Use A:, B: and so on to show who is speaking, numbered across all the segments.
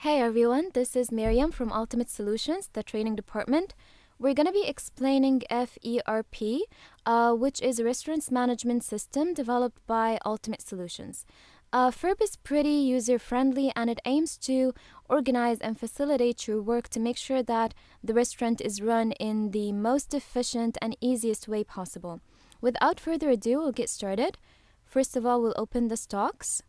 A: Hey everyone, this is Miriam from Ultimate Solutions, the training department. We're going to be explaining FERP, which is a restaurants management system developed by Ultimate Solutions. FERP is pretty user-friendly and it aims to organize and facilitate your work to make sure that the restaurant is run in the most efficient and easiest way possible. Without further ado, we'll get started. First of all, we'll open the stocks.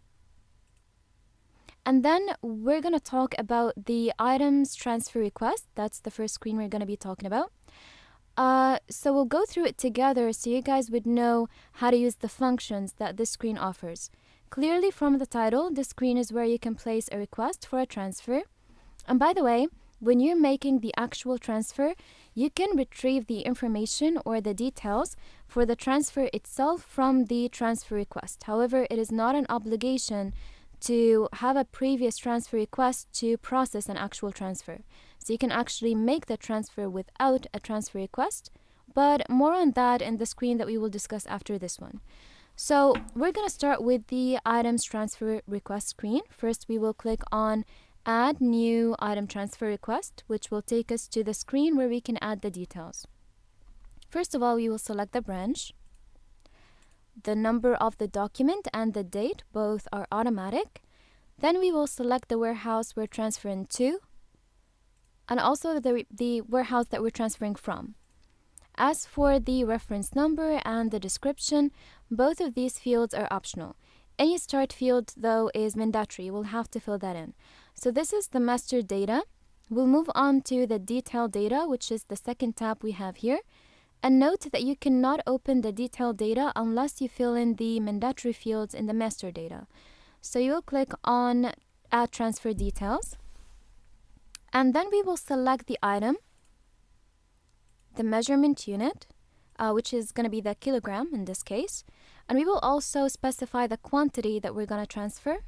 A: And then we're going to talk about the items transfer request. That's the first screen we're going to be talking about. So we'll go through it together so you guys would know how to use the functions that this screen offers. Clearly from the title, this screen is where you can place a request for a transfer. And by the way, when you're making the actual transfer, you can retrieve the information or the details for the transfer itself from the transfer request. However, it is not an obligation to have a previous transfer request to process an actual transfer. So you can actually make the transfer without a transfer request, but more on that in the screen that we will discuss after this one. So we're going to start with the items transfer request screen. First, we will click on Add New Item Transfer Request, which will take us to the screen where we can add the details. First of all, we will select the branch. The number of the document and the date, both are automatic. Then we will select the warehouse we're transferring to, and also the warehouse that we're transferring from. As for the reference number and the description, both of these fields are optional. Any start field, though, is mandatory. We'll have to fill that in. So this is the master data. We'll move on to the detailed data, which is the second tab we have here. And note that you cannot open the detailed data unless you fill in the mandatory fields in the master data. So you will click on Add Transfer Details. And then we will select the item, the measurement unit, which is going to be the kilogram in this case. And we will also specify the quantity that we're going to transfer.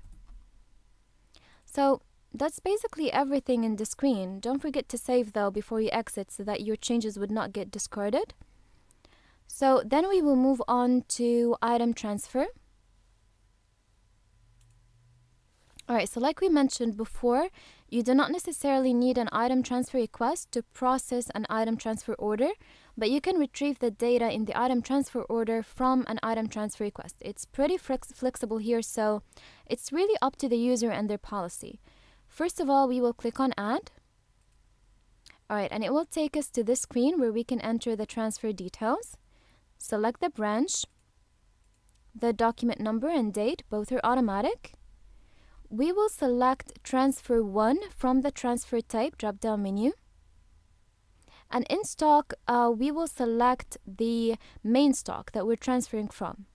A: So that's basically everything in the screen. Don't forget to save though before you exit so that your changes would not get discarded. So then we will move on to item transfer. Alright, so like we mentioned before, you do not necessarily need an item transfer request to process an item transfer order, but you can retrieve the data in the item transfer order from an item transfer request. It's pretty flexible here, so it's really up to the user and their policy. First of all, we will click on Add. Alright, and it will take us to this screen where we can enter the transfer details. Select the branch. The document number and date, both are automatic. We will select Transfer 1 from the Transfer Type drop-down menu. And in stock, we will select the main stock that we're transferring from.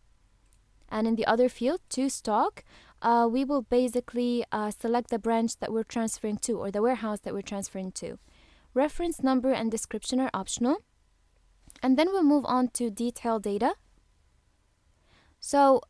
A: And in the other field, to stock, we will basically select the branch that we're transferring to or the warehouse that we're transferring to. Reference number and description are optional. And then we'll move on to detailed data. So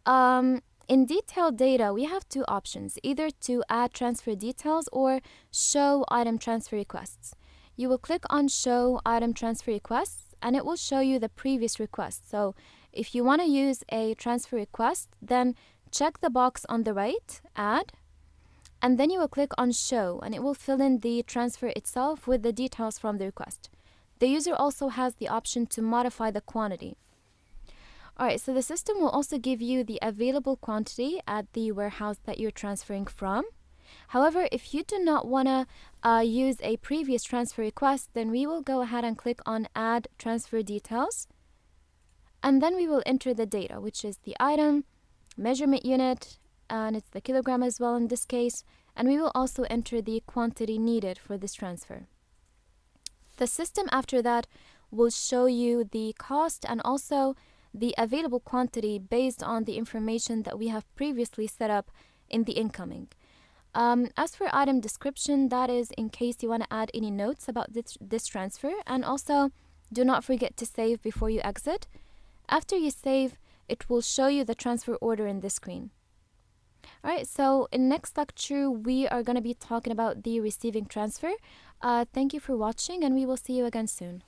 A: in detailed data, we have two options, either to add transfer details or show item transfer requests. You will click on Show Item Transfer Requests, and it will show you the previous request. So if you want to use a transfer request, then check the box on the right, Add, and then you will click on Show, and it will fill in the transfer itself with the details from the request. The user also has the option to modify the quantity. Alright, so the system will also give you the available quantity at the warehouse that you're transferring from. However, if you do not want to use a previous transfer request, then we will go ahead and click on Add Transfer Details. And then we will enter the data, which is the item, measurement unit, and it's the kilogram as well in this case. And we will also enter the quantity needed for this transfer. The system after that will show you the cost and also the available quantity based on the information that we have previously set up in the incoming. As for item description, that is in case you want to add any notes about this transfer, and also do not forget to save before you exit. After you save, it will show you the transfer order in this screen. Alright, so in next lecture, we are going to be talking about the receiving transfer. Thank you for watching, and we will see you again soon.